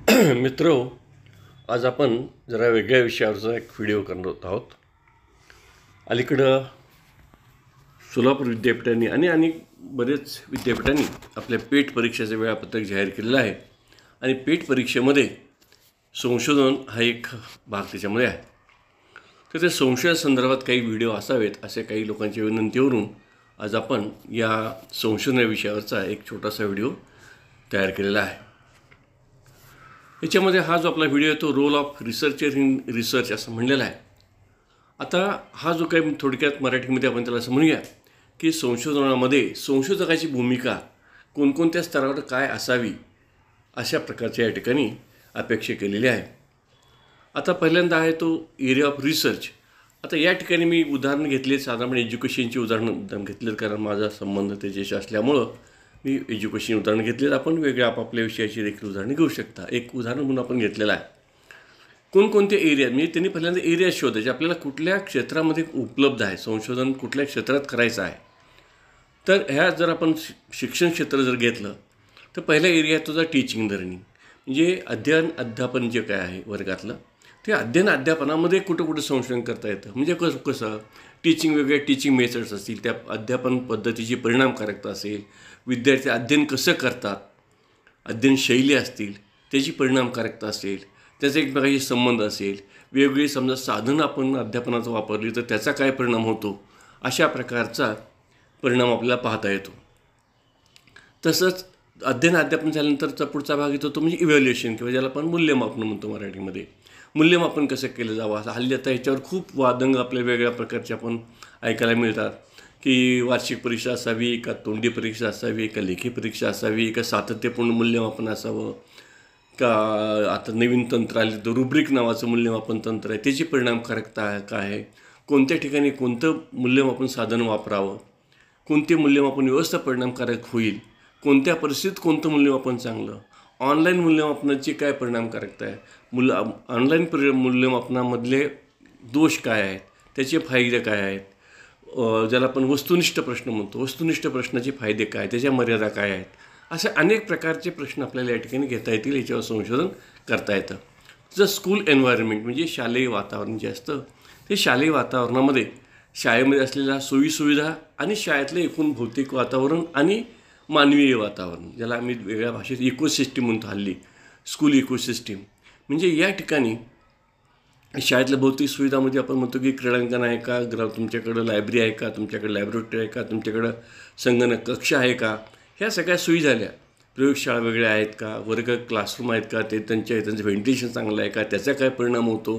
मित्रो, आज आपण जरा वेगळ्या विषयावरचा एक व्हिडिओ करत आहोत. अलीकडं सोलापूर विद्यापीठाने आणि बरेच विद्यापीठांनी आपल्या पेट परीक्षेचं वेळापत्रक जाहीर केलेलं आहे. आणि पेट परीक्षेमध्ये संशोधन हा एक भाग त्याच्यामध्ये आहे. तर त्या संशोधनासंदर्भात काही व्हिडिओ असावेत असे काही लोकांच्या विनंतीवरून आज आपण या संशोधन विषयावरचा एक छोटासा व्हिडिओ तयार केलेला आहे. याच्यामध्ये हा जो आपला व्हिडिओ आहे तो role of researcher in research असं म्हणलेला आहे. आता हा जो काही थोडक्यात मराठीमध्ये आपण त्याला असं म्हणूया की संशोधनामध्ये संशोधकाची भूमिका कोणकोणत्या स्तरावर काय असावी अशा प्रकारच्या या ठिकाणी अपेक्षा केलेली आहे. आता पहिल्यांदा आहे तो एरिया ऑफ रिसर्च. आता या ठिकाणी मी उदाहरण घेतले, साधारणपणे एज्युकेशनची उदाहरणं घेतलेत, कारण माझा संबंध त्याच्याशी असल्यामुळं मी एज्युकेशन उदाहरण घेतलेत. आपण वेगळ्या आपापल्या विषयाची देखील उदाहरणं घेऊ शकता. एक उदाहरण म्हणून आपण घेतलेलं आहे कोणकोणते एरिया, म्हणजे त्यांनी पहिल्यांदा एरिया शोधायचे, आपल्याला कुठल्या क्षेत्रामध्ये उपलब्ध आहे, संशोधन कुठल्या क्षेत्रात करायचं आहे. तर ह्या जर आपण शिक्षण क्षेत्र जर घेतलं तर पहिला एरिया तुझा टीचिंग लर्निंग, म्हणजे अध्यापन जे काय आहे वर्गातलं ते अध्यापनामध्ये कुठं संशोधन करता येतं. म्हणजे कसं टीचिंग, वेगवेगळ्या टीचिंग मेथड्स असतील, त्या अध्यापन पद्धतीची परिणामकारकता असेल, विद्यार्थी अध्ययन कसं करतात, अध्ययन शैली असतील त्याची परिणामकारकता असेल, त्याचा एकमेकांशी संबंध असेल, वेगवेगळी समजा साधनं आपण अध्यापनाचं वापरली तर त्याचा काय परिणाम होतो, अशा प्रकारचा परिणाम आपल्याला पाहता येतो. तसंच अध्यापन झाल्यानंतरचा पुढचा भाग येतो तो म्हणजे इव्हॅल्युएशन, किंवा ज्याला आपण मूल्यमापन म्हणतो मराठीमध्ये. मूल्यमापन कसं केलं जावं, हल्ली आता ह्याच्यावर खूप वादंग आपल्या वेगळ्या प्रकारचे आपण ऐकायला मिळतात की वार्षिक परीक्षा असावी का, तोंडी परीक्षा असावी का, लेखी परीक्षा असावी का, सातत्यपूर्ण मूल्यमापन असावं का, आता नवीन तंत्र आले तर रुब्रिक नावाचं मूल्यमापन तंत्र आहे, त्याची परिणामकारकता काय आहे, कोणत्या ठिकाणी कोणतं मूल्यमापन साधन वापरावं, कोणते मूल्यमापन व्यवस्था परिणामकारक होईल, कोणत्या परिस्थितीत कोणतं मूल्यमापन चांगलं, ऑनलाईन मूल्यमापनाची काय परिणामकारकता आहे, ऑनलाईन मूल्यमापनामधले दोष काय आहेत, त्याचे फायदे काय आहेत, ज्याला आपण वस्तुनिष्ठ प्रश्न म्हणतो, वस्तुनिष्ठ प्रश्नाचे फायदे काय, त्याच्या मर्यादा काय आहेत, असे अनेक प्रकारचे प्रश्न आपल्याला या ठिकाणी घेता येतील, याच्यावर संशोधन करता येतं. जर स्कूल एन्व्हायरमेंट म्हणजे शालेय वातावरण जे असतं ते शालेय वातावरणामध्ये शाळेमध्ये असलेल्या सोयीसुविधा आणि शाळेतलं एकूण भौतिक वातावरण आणि मानवीय वातावरण, ज्याला आम्ही वेगळ्या भाषेत इकोसिस्टीम म्हणतो हल्ली, स्कूल इकोसिस्टीम. म्हणजे या ठिकाणी शाळेतल्या भौतिक सुविधामध्ये आपण म्हणतो की क्रीडांगण आहे का, तुमच्याकडं लायब्ररी आहे का, तुमच्याकडे लॅबोरेटरी आहे का, तुमच्याकडं संगणक कक्ष आहे का, ह्या सगळ्या सोयी झाल्या. प्रयोगशाळा वेगळ्या आहेत का, वर्ग क्लासरूम आहेत का, त्यांचं व्हेंटिलेशन चांगलं आहे का, त्याचा काय परिणाम होतो,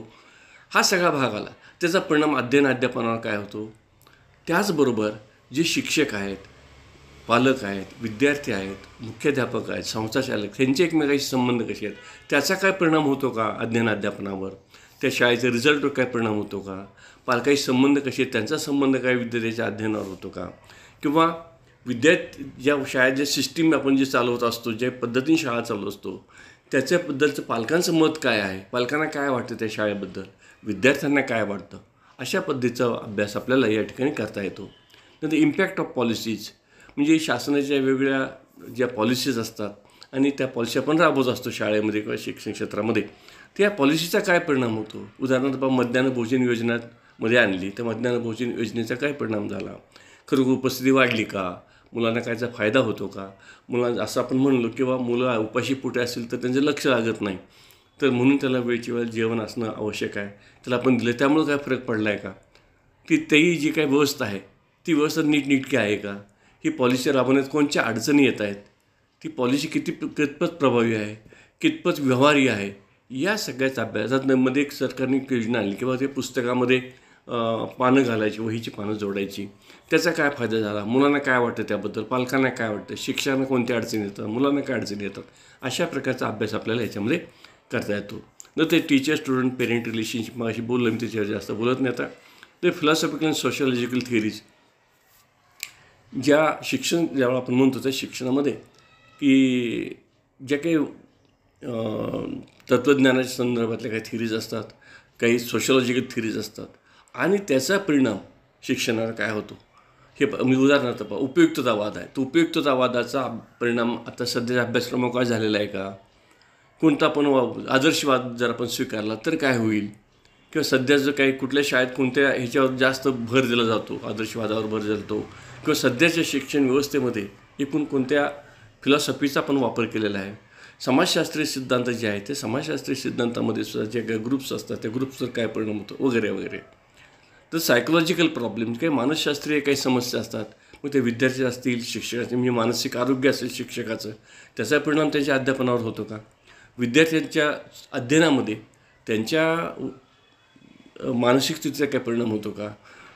हा सगळा भाग आला. त्याचा परिणाम अध्यापनावर काय होतो. त्याचबरोबर जे शिक्षक आहेत, पालक आहेत, विद्यार्थी आहेत, मुख्याध्यापक आहेत, संस्थाचालक, त्यांचे एकमेकांशी संबंध कसे आहेत, त्याचा काय परिणाम होतो का अध्यापनावर, त्या शाळेच्या रिझल्टवर काय परिणाम होतो का, पालकांशी संबंध कसे आहेत, त्यांचा संबंध काय विद्यार्थ्याच्या अध्ययनावर होतो का, किंवा ज्या शाळेत जे सिस्टीम आपण जे चालवत असतो, ज्या पद्धतीने शाळा चालवत असतो त्याच्याबद्दलचं पालकांचं मत काय आहे, पालकांना काय वाटतं त्या शाळेबद्दल, विद्यार्थ्यांना काय वाटतं, अशा पद्धतीचा अभ्यास आपल्याला या ठिकाणी करता येतो. नंतर इम्पॅक्ट ऑफ पॉलिसीज, म्हणजे शासनाच्या वेगवेगळ्या ज्या पॉलिसीज असतात आणि त्या पॉलिसी आपण राबवत असतो शाळेमध्ये किंवा शिक्षण क्षेत्रामध्ये, त्या पॉलिसीचा काय परिणाम होतो. उदाहरणार्थ मध्यान्ह भोजन योजनामध्ये आणली तर मध्यान्ह भोजन योजनेचा काय परिणाम झाला, खरोखर उपस्थिती वाढली का, मुलांना कायचा फायदा होतो का, मुलांना असं आपण म्हणलो किंवा मुलं उपाशी पोटी असेल तर त्यांचं लक्ष लागत नाही, तर म्हणून त्याला वेळची वेळ जेवण असणं आवश्यक आहे, त्याला आपण दिलं त्यामुळं काय फरक पडला आहे का, की तेही जी काही व्यवस्था आहे ती व्यवस्था नीटनेटकी आहे का, ही पॉलिसी राबवण्यात कोणत्या अडचणी येत आहेत, ती पॉलिसी कितपत प्रभावी आहे, कितपत व्यवहारी आहे, या सगळ्याच अभ्यासामध्ये एक सरकारने योजना आणली किंवा ते पुस्तकामध्ये पानं घालायची, वहीची पानं जोडायची, त्याचा काय फायदा झाला, मुलांना काय वाटतं त्याबद्दल, पालकांना काय वाटतं, शिक्षकांना कोणत्या अडचणी येतात, मुलांना काय अडचणी येतात, अशा प्रकारचा अभ्यास आपल्याला याच्यामध्ये करता येतो. नंतर ते टीचर स्टुडंट पेरेंट रिलेशनशिप मग अशी बोललं मी त्याच्यावर जास्त बोलत नाही आता. ते फिलॉसॉफिकल आणि सोशॉलॉजिकल थिअरीज, ज्यावेळेला आपण म्हणतो त्या शिक्षणामध्ये की ज्या काही तत्त्वज्ञानाच्या संदर्भातल्या काही थिअरीज असतात, काही सोशॉलॉजिकल थिअरीज असतात आणि त्याचा परिणाम शिक्षणावर काय होतो हे मी उदाहरणार्थ उपयुक्ततावाद आहे. तो उपयुक्ततावादाचा परिणाम आता सध्याच्या अभ्यासक्रमावर काय झालेला आहे का, कोणता पण आदर्शवाद जर आपण स्वीकारला तर काय होईल, किंवा सध्याचं काही कुठल्या शाळेत कोणत्या ह्याच्यावर जास्त भर दिला जातो, आदर्शवादावर भर दिला जातो, किंवा सध्याच्या शिक्षण व्यवस्थेमध्ये एकूण कोणत्या फिलॉसॉफीचा पण वापर केलेला आहे. समाजशास्त्रीय सिद्धांत जे आहे ते समाजशास्त्रीय सिद्धांतामध्ये सुद्धा जे काही ग्रुप्स असतात त्या ग्रुप्सवर काय परिणाम होतो वगैरे वगैरे. तर सायकोलॉजिकल प्रॉब्लेम, काही मानसशास्त्रीय काही समस्या असतात, मग ते विद्यार्थी असतील, शिक्षकाचे म्हणजे मानसिक आरोग्य असेल शिक्षकाचं, त्याचा परिणाम त्यांच्या अध्यापनावर होतो का, विद्यार्थ्यांच्या अध्ययनामध्ये त्यांच्या मानसिक स्थितीचा काय परिणाम होतो का,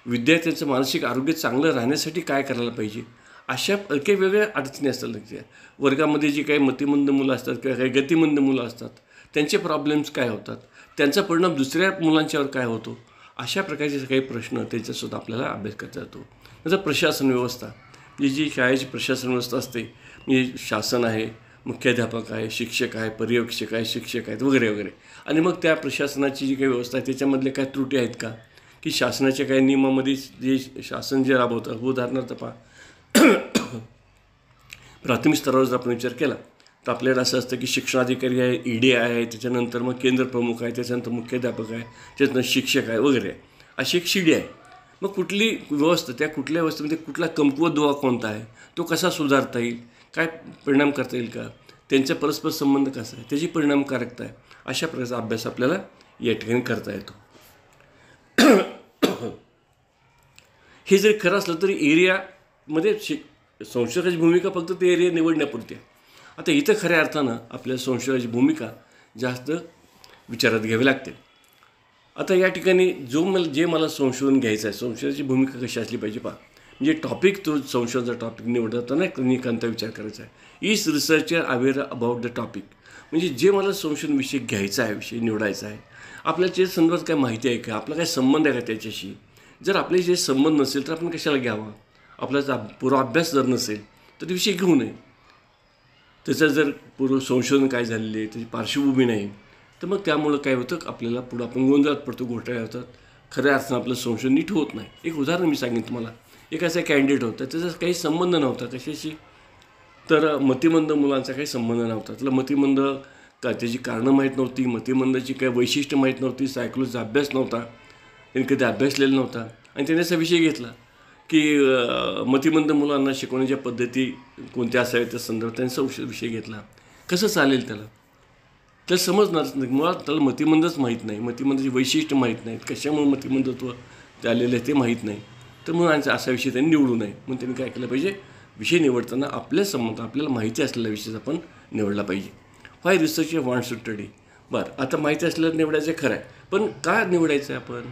विद्यार्थ्यांचं मानसिक आरोग्य चांगलं राहण्यासाठी काय करायला पाहिजे, अशा काही वेगळ्या अडचणी असतात. वर्गामध्ये जी काही मतिमंद मुलं असतात किंवा काही गतिमंद मुलं असतात त्यांचे प्रॉब्लेम्स काय होतात, त्यांचा परिणाम दुसऱ्या मुलांच्यावर काय होतो, अशा प्रकारचे काही प्रश्न त्याच्यासुद्धा आपल्याला अभ्यास करता येतो. नंतर प्रशासन व्यवस्था, म्हणजे जी शाळेची प्रशासन व्यवस्था असते, म्हणजे शासन आहे, मुख्याध्यापक आहे, शिक्षक आहे, पर्यवेक्षक आहे, शिक्षक आहेत वगैरे वगैरे, आणि मग त्या प्रशासनाची जी काही व्यवस्था आहे त्याच्यामधले काय त्रुटी आहेत का, की शासनाच्या काही नियमामध्ये जे शासन जे राबवतं, उदाहरणार्थ पहा प्राथमिक स्तरावर जर आपण विचार केला तर आपल्याला असं असतं की शिक्षणाधिकारी आहे, ED आहे, त्याच्यानंतर मग केंद्र प्रमुख आहे, त्याच्यानंतर मुख्याध्यापक आहे, त्याच्यानंतर शिक्षक आहे वगैरे, अशी एक शिडी आहे. मग कुठली व्यवस्था, त्या कुठल्या व्यवस्थेमध्ये कुठला कमकुवत दुवा कोणता आहे, तो कसा सुधारता येईल, काय परिणाम करता येईल का, त्यांचा परस्पर संबंध कसा आहे, त्याची परिणामकारकता आहे, अशा प्रकारचा अभ्यास आपल्याला या ठिकाणी करता येतो. हे जरी खरं असलं तरी एरियामध्ये संशोधकाची भूमिका फक्त ते एरिया निवडण्यापुरती आहे. आता इथं खऱ्या अर्थानं आपल्या संशोधकाची भूमिका जास्त विचारात घ्यावी लागते. आता या ठिकाणी जे मला संशोधन घ्यायचं आहे, संशोधनाची भूमिका कशी असली पाहिजे पहा. म्हणजे टॉपिक, तो संशोधनाचा टॉपिक निवडताना निकांत विचार करायचा आहे. Is researcher aware about the topic, म्हणजे जे मला संशोधन विषय घ्यायचा आहे, विषय निवडायचा आहे, आपल्याला त्या संदर्भात काय माहिती आहे का, आपला काय संबंध आहे का त्याच्याशी. जर आपले जे संबंध नसेल तर आपण कशाला घ्यावा, आपल्याचा पूर्वाभ्यास जर नसेल तर विषय घेऊ नये. त्याचं जर पूर्व संशोधन काय झालेलं आहे, त्याची पार्श्वभूमी नाही, तर मग त्यामुळं काय होतं, आपल्याला पुढं आपण गोंधळात पडतो, घोटाळे होतात, खऱ्या अर्थानं आपलं संशोधन नीट होत नाही. एक उदाहरण मी सांगेन तुम्हाला. एक असा कॅन्डिडेट होता, त्याचा काही संबंध नव्हता कशाशी, तर मतिमंद मुलांचा काही संबंध नव्हता. त्याला मतिमंद का त्याची कारणं माहीत नव्हती, मतिमंदाची काही वैशिष्ट्य माहीत नव्हती, सायकोलॉजीचा अभ्यास नव्हता, त्यांनी कधी अभ्यासलेला नव्हता, आणि त्याने असा विषय घेतला की मतिमंद मुलांना शिकवण्याच्या पद्धती कोणत्या असाव्यात त्या संदर्भात त्यांनी संशोधन विषय घेतला. कसं चालेल त्याला समजणारच नाही, मुळात त्याला मतिमंदच माहीत नाही, मतिमंदाची वैशिष्ट्य माहीत नाहीत, कशामुळे मतिमंदत्व ते आलेलं आहे ते माहीत नाही. तर मग असा विषय त्यांनी निवडू नये. मग त्यांनी काय केलं पाहिजे, विषय निवडताना आपल्याला माहिती असलेला विषय आपण निवडला पाहिजे. व्हाय रिसर्च वॉन्ट्स टू स्टडी. बरं, आता माहिती असलेलं निवडायचं खरं आहे, पण का निवडायचं आहे आपण,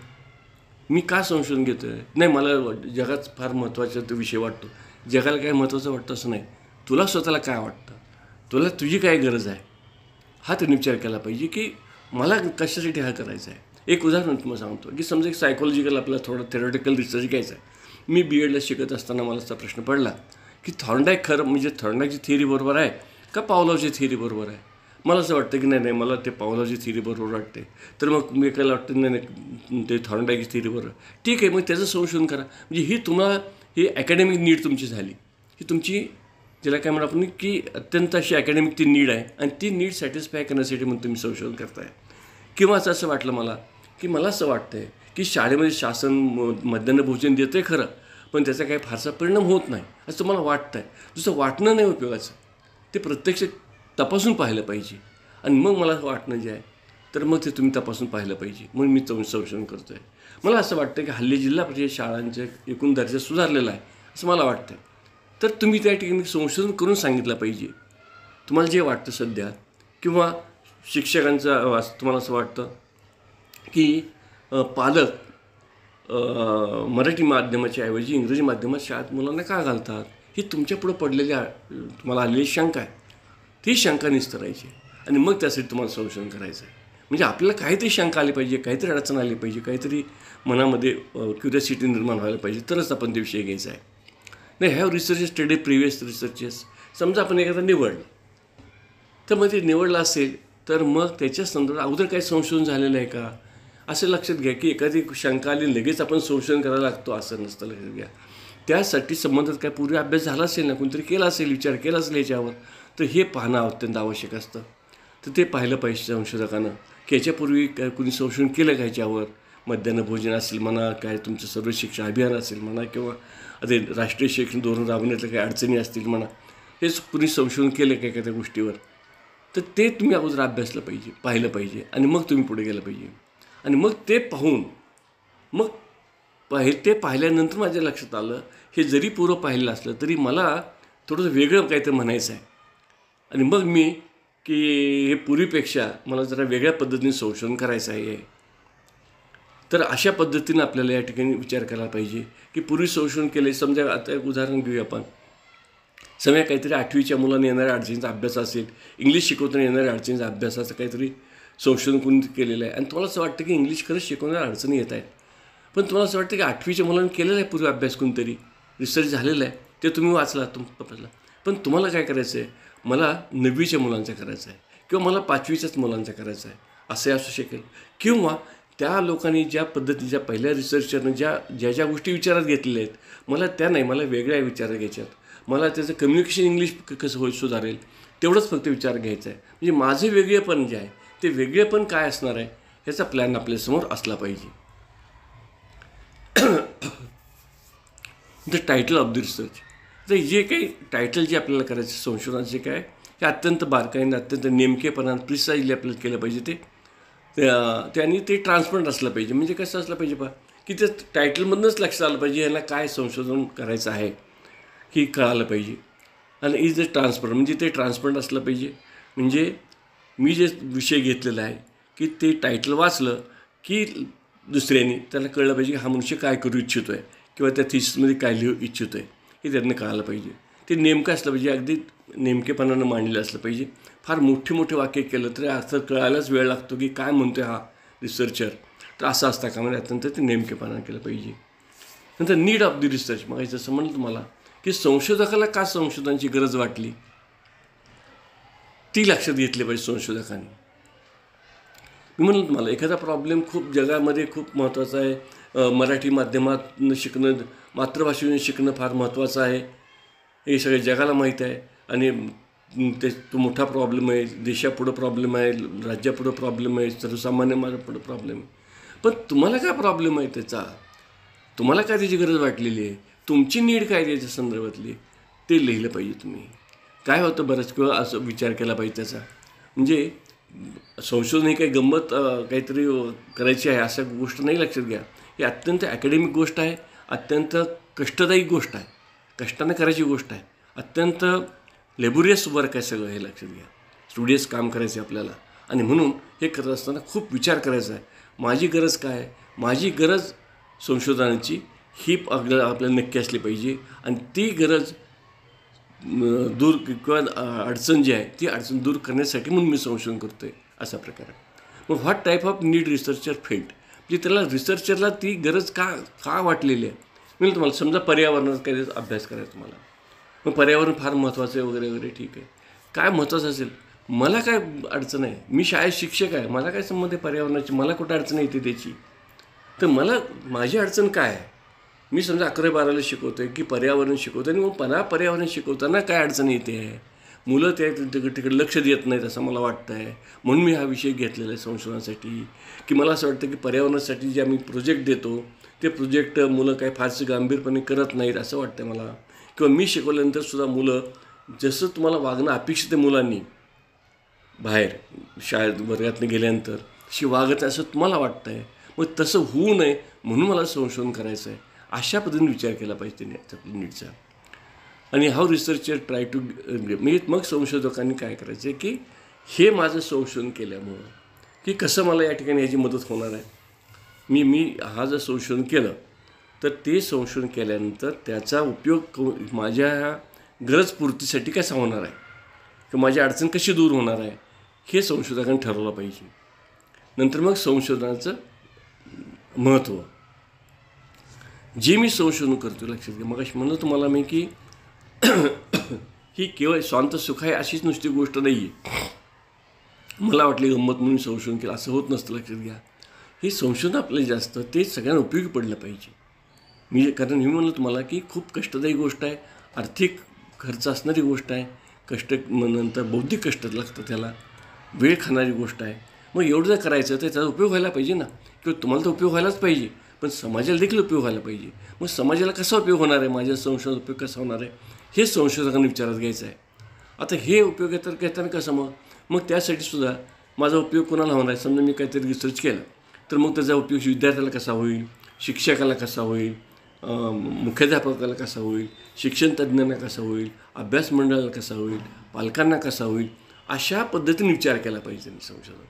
मी का संशोधन घेतो आहे, नाही मला जगात फार महत्त्वाचा तो विषय वाटतो, जगाला काय महत्त्वाचं वाटतं असं नाही, तुला स्वतःला काय वाटतं, तुला तुझी काय गरज आहे, हा त्यांनी विचार केला पाहिजे की मला कशासाठी हा करायचा आहे. एक उदाहरण तुम्हाला सांगतो की समजा एक सायकोलॉजिकल आपला थोडा थेरॉटिकल रिसर्च घ्यायचा आहे. मी BEdला शिकत असताना मला असा प्रश्न पडला की थॉर्नडाईक खरं म्हणजे थॉर्नडाईकची थिअरी बरोबर आहे का पावलॉवची थिअरी बरोबर आहे. मला असं वाटतं की नाही मला ते पावलॉवची थिअरी बरोबर वाटते. तर मग मी एकाला वाटतं नाही ते थॉर्नडाईकची थिअरी बरोबर. ठीक आहे, मग त्याचं संशोधन करा. म्हणजे ही तुम्हाला ही अकॅडमिक नीड तुमची झाली, ही तुमची ज्याला काय म्हणा आपण की अत्यंत अशी अकॅडमिक ती नीड आहे, आणि ती नीड सॅटिस्फाय करण्यासाठी म्हणून तुम्ही संशोधन करताय. किंवा असं वाटलं मला की मला असं वाटतं आहे की शाळेमध्ये शासन मध्यान्ह भोजन देतं आहे खरं, पण त्याचा काही फारसा परिणाम होत नाही असं तुम्हाला वाटतं आहे. जसं वाटणं नाही उपयोगाचं, ते प्रत्यक्ष तपासून पाहिलं पाहिजे. आणि मग मला वाटणं जे आहे तर मग ते तुम्ही तपासून पाहिलं पाहिजे. मग मी संशोधन करतो आहे. मला असं वाटतं की हल्ली जिल्हा परिषद शाळांचे एकूण दर्जा सुधारलेला आहे असं मला वाटतं. तर तुम्ही त्या ठिकाणी संशोधन करून सांगितलं पाहिजे तुम्हाला जे वाटतं सध्या. किंवा शिक्षकांचा तुम्हाला असं वाटतं की पालक मराठी माध्यमाच्या ऐवजी इंग्रजी माध्यमात शाळेत मुलांना का घालतात, ही तुमच्यापुढं पडलेली तुम्हाला आलेली शंका आहे. ती शंका निस्तरायची आणि मग त्यासाठी तुम्हाला संशोधन करायचं आहे. म्हणजे आपल्याला काहीतरी शंका आली पाहिजे, काहीतरी अडचण आली पाहिजे, काहीतरी मनामध्ये क्युरिओसिटी निर्माण व्हायला पाहिजे, तरच आपण ते विषय घ्यायचा आहे. नाही have research study previous researches. समजा आपण एखादा निवडलं, तर मग ते निवडलं असेल तर मग त्याच्या संदर्भात अगोदर काही संशोधन झालेलं आहे का असं लक्षात घ्या. की एखादी शंका आली लगेच आपण संशोधन करायला लागतो असं नसतं, लक्षात घ्या. त्यासाठी संबंधात काय पूर्वी अभ्यास झाला असेल ना, कोणतरी केला असेल, विचार केला असेल याच्यावर, तर हे पाहणं अत्यंत आवश्यक असतं. तर ते पाहिलं पाहिजे संशोधकानं की याच्यापूर्वी काय कुणी संशोधन केलं का ह्याच्यावर. मध्यान्ह भोजन असेल म्हणा, काय तुमचं सर्व शिक्षण अभियान असेल म्हणा, किंवा ते राष्ट्रीय शैक्षणिक धोरण राबवण्यातल्या काही अडचणी असतील म्हणा, हेच कुणी संशोधन केलं का एखाद्या गोष्टीवर, तर ते तुम्ही अगोदर अभ्यासलं पाहिजे, पाहिलं पाहिजे, आणि मग तुम्ही पुढे गेलं पाहिजे. आणि मग ते पाहून मग ते पाहिल्यानंतर माझ्या लक्षात आलं, हे जरी पूर्व पाहिलेलं असलं तरी मला थोडंसं वेगळं काहीतरी म्हणायचं आहे. आणि मग मी की हे पूर्वीपेक्षा मला जरा वेगळ्या पद्धतीने संशोधन करायचं आहे. तर अशा पद्धतीनं आपल्याला या ठिकाणी विचार करायला पाहिजे की पूर्वी संशोधन केले. समजा आता एक उदाहरण घेऊया आपण. समजा काहीतरी 8वीच्या मुलांना येणाऱ्या अडचणीचा अभ्यास असेल, इंग्लिश शिकवताना येणाऱ्या अडचणीचा अभ्यासाचं काहीतरी संशोधन कोणी केलेलं आहे, आणि तुम्हाला असं वाटतं की इंग्लिश खरंच शिकवणाऱ्या अडचणी येत आहेत, पण तुम्हाला असं वाटतं की 8वीच्या मुलांनी केलेलं आहे पूर्वी अभ्यास, कोणतरी रिसर्च झालेला आहे, ते तुम्ही वाचला तपासला, पण तुम्हाला काय करायचं आहे, मला 9वीच्या मुलांचा करायचा आहे, किंवा मला 5वीच्याच मुलांचा करायचा आहे, असं असू शकेल. किंवा त्या लोकांनी ज्या पद्धतीच्या पहिल्या रिसर्चरनं ज्या गोष्टी विचारात घेतलेल्या आहेत, मला त्या नाही, मला वेगळ्या विचारात घ्यायच्यात. मला त्याचं कम्युनिकेशन इंग्लिश कसं सुधारेल तेवढंच फक्त विचार घ्यायचा आहे. म्हणजे माझे वेगळेपण जे आहे ते वेगळेपण काय असणार आहे ह्याचा प्लॅन आपल्यासमोर असला पाहिजे. The title of the research. तर जे काही टायटल जे आपल्याला करायचं संशोधनाचं जे काय हे अत्यंत बारकाईने, अत्यंत नेमकेपणाने, प्रिसाइजली आपल्याला केलं पाहिजे. त्यांनी ते ट्रान्सपरंट असलं पाहिजे. म्हणजे कसं असलं पाहिजे की ते टायटलमधूनच लक्षात आलं पाहिजे यांना काय संशोधन करायचं आहे ही कळालं पाहिजे. आणि इज द ट्रान्सपरंट, म्हणजे ते ट्रान्सपरंट असलं पाहिजे. म्हणजे मी जे विषय घेतलेला आहे की ते टायटल वाचलं की दुसऱ्यांनी त्याला कळलं पाहिजे की हा मनुष्य काय करू इच्छितो आहे, किंवा त्या थिसिसमध्ये काय लिहू इच्छितो आहे हे त्यांना कळालं पाहिजे. ते नेमकं असलं पाहिजे, अगदी नेमकेपणानं मांडलेलं असलं पाहिजे. फार मोठे वाक्य केलं तरी अर्थ कळायलाच वेळ लागतो की काय म्हणतो आहे हा रिसर्चर, तर असं असता का म्हणजे अत्यंत ते नेमकेपणानं केलं पाहिजे. नंतर नीड ऑफ द रिसर्च. मग जसं म्हणलं तुम्हाला की संशोधकाला का संशोधनाची गरज वाटली ती लक्षात घेतली पाहिजे संशोधकांनी. मी म्हणलं तुम्हाला एखादा प्रॉब्लेम खूप जगामध्ये खूप महत्त्वाचा आहे. मराठी माध्यमातून शिकणं, मातृभाषेतून शिकणं फार महत्त्वाचं आहे, हे सगळ्या जगाला माहीत आहे. आणि तो मोठा प्रॉब्लेम आहे, देशापुढं प्रॉब्लेम आहे, राज्यापुढं प्रॉब्लेम आहे, सर्वसामान्य माझ्यापुढं प्रॉब्लेम आहे. पण तुम्हाला काय प्रॉब्लेम आहे त्याचा, तुम्हाला काय त्याची गरज वाटलेली आहे, तुमची नीड काय त्याच्या संदर्भातली, ते लिहिलं पाहिजे तुम्ही. काय होतं बरंच किंवा असं विचार केला पाहिजे त्याचा. म्हणजे संशोधन ही काही गंमत काहीतरी करायची आहे असं गोष्ट नाही, लक्षात घ्या. ही अत्यंत ॲकॅडमिक गोष्ट आहे, अत्यंत कष्टदायी गोष्ट आहे, कष्टाने करायची गोष्ट आहे, अत्यंत लेबोरियस वर्क आहे सगळं, हे लक्षात घ्या. स्टुडियस काम करायचं आहे आपल्याला. आणि म्हणून हे करत असताना खूप विचार करायचा आहे. माझी गरज काय आहे, माझी गरज संशोधनाची ही आपल्याला नक्की असली पाहिजे. आणि ती गरज दूर किंवा अडचण जी आहे ती अडचण दूर करण्यासाठी म्हणून मी संशोधन करतो आहे, असा प्रकार आहे. मग what type of need researcher felt, म्हणजे त्याला रिसर्चरला ती गरज का वाटलेली आहे. म्हणजे तुम्हाला समजा पर्यावरणाचा काही अभ्यास करायचा तुम्हाला, मग पर्यावरण फार महत्त्वाचं आहे वगैरे वगैरे, ठीक आहे. काय महत्त्वाचं असेल, मला काय अडचण आहे, मी शाळेत शिक्षक आहे, मला काय संबंध आहे पर्यावरणाची, मला कुठं अडचण येते त्याची. तर मला माझी अडचण काय आहे, मी समजा 11वी-12वीला शिकवतो आहे की पर्यावरण शिकवतो आहे, आणि मग मला पर्यावरण शिकवताना काय अडचण येते आहे, मुलं त्या तिकडे लक्ष देत नाहीत असं मला वाटतं आहे. म्हणून मी हा विषय घेतलेला आहे संशोधनासाठी. की मला असं वाटतं की पर्यावरणासाठी जे आम्ही प्रोजेक्ट देतो ते प्रोजेक्ट मुलं काही फारसं गांभीरपणे करत नाहीत असं वाटतं आहे मला. किंवा मी शिकवल्यानंतरसुद्धा मुलं जसं तुम्हाला वागणं अपेक्षित आहे मुलांनी बाहेर शाळेत वर्गातून गेल्यानंतर तशी वागत असं तुम्हाला वाटतं आहे, मग तसं होऊ नये म्हणून मला संशोधन करायचं आहे. अशा पद्धतीने विचार केला पाहिजे आपल्या नीडचा. आणि हाऊ रिसर्चर ट्राय टू, म्हणजे मग संशोधकांनी काय करायचं आहे की हे माझं संशोधन केल्यामुळं की कसं मला या ठिकाणी याची मदत होणार आहे. मी हा जर संशोधन केलं तर ते संशोधन केल्यानंतर त्याचा उपयोग माझ्या गरजपूर्तीसाठी कसा होणार आहे किंवा माझी अडचण कशी दूर होणार आहे हे संशोधकांनी ठरवलं पाहिजे. नंतर मग संशोधनाचं महत्त्व, जे मी संशोधन करतो लक्षात घ्या. मग म्हणलं तुम्हाला मी की ही केवळ स्वांत सुख आहे अशीच नुसती गोष्ट नाही आहे, मला वाटली गंमत म्हणून संशोधन केलं असं होत नसतं. लक्षात घ्या, हे संशोधन आपल्याला जास्त ते सगळ्यांना उपयोगी पडलं पाहिजे. कारण मी म्हणलं तुम्हाला की खूप कष्टदायी गोष्ट आहे, आर्थिक खर्च असणारी गोष्ट आहे, कष्ट नंतर बौद्धिक कष्ट लागतं त्याला. वेळ खाणारी गोष्ट आहे. मग एवढं जर करायचं तर त्याचा उपयोग व्हायला पाहिजे ना, किंवा तुम्हाला तर उपयोग व्हायलाच पाहिजे, पण समाजाला देखील उपयोग व्हायला पाहिजे. मग समाजाला कसा उपयोग होणार आहे, माझ्या संशोधनाचा उपयोग कसा होणार आहे, हे संशोधकांनी विचारात घ्यायचं आहे. आता हे उपयोग तर घेताना कसं मग त्यासाठी सुद्धा माझा उपयोग कोणाला होणार आहे. समजा मी काहीतरी रिसर्च केलं तर मग त्याचा उपयोग विद्यार्थ्याला कसा होईल, शिक्षकाला कसा होईल, मुख्याध्यापकाला कसा होईल, शिक्षण तज्ज्ञांना कसा होईल, अभ्यास मंडळाला कसा होईल, पालकांना कसा होईल, अशा पद्धतीने विचार केला पाहिजे. संशोधन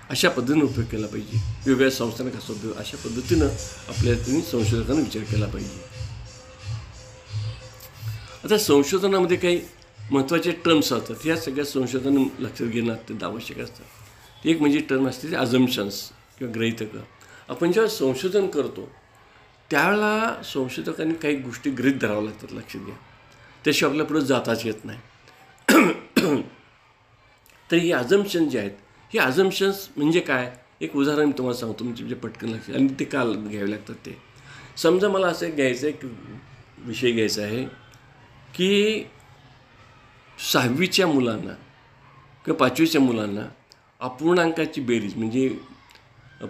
अशा पद्धतीने उपयोग केला पाहिजे. वेगवेगळ्या संस्थांना कसा उपयोग, अशा पद्धतीनं आपल्या संशोधकांना विचार केला पाहिजे. आता संशोधनामध्ये काही महत्त्वाचे टर्म्स असतात, ह्या सगळ्या संशोधन लक्षात घेणं अत्यंत आवश्यक असतं. एक म्हणजे टर्म असते ते अझम्पशन्स किंवा गृहीतकं. आपण जेव्हा संशोधन करतो त्यावेळेला संशोधकांनी काही गोष्टी गृहीत धराव्या लागतात, लक्षात घ्या, त्याशिवाय आपल्या पुढे जाताच येत नाही. तर ही अझम्पशन जे आहेत, हे अझम्पशन्स म्हणजे काय, एक उदाहरण मी तुम्हाला सांगतो, म्हणजे पटकन लक्षात, आणि ते का घ्यावे लागतात ते. समजा मला असं एक घ्यायचं आहे, एक विषय घ्यायचा आहे की 6वीच्या मुलांना किंवा 5वीच्या मुलांना अपूर्णांकाची बेरीज, म्हणजे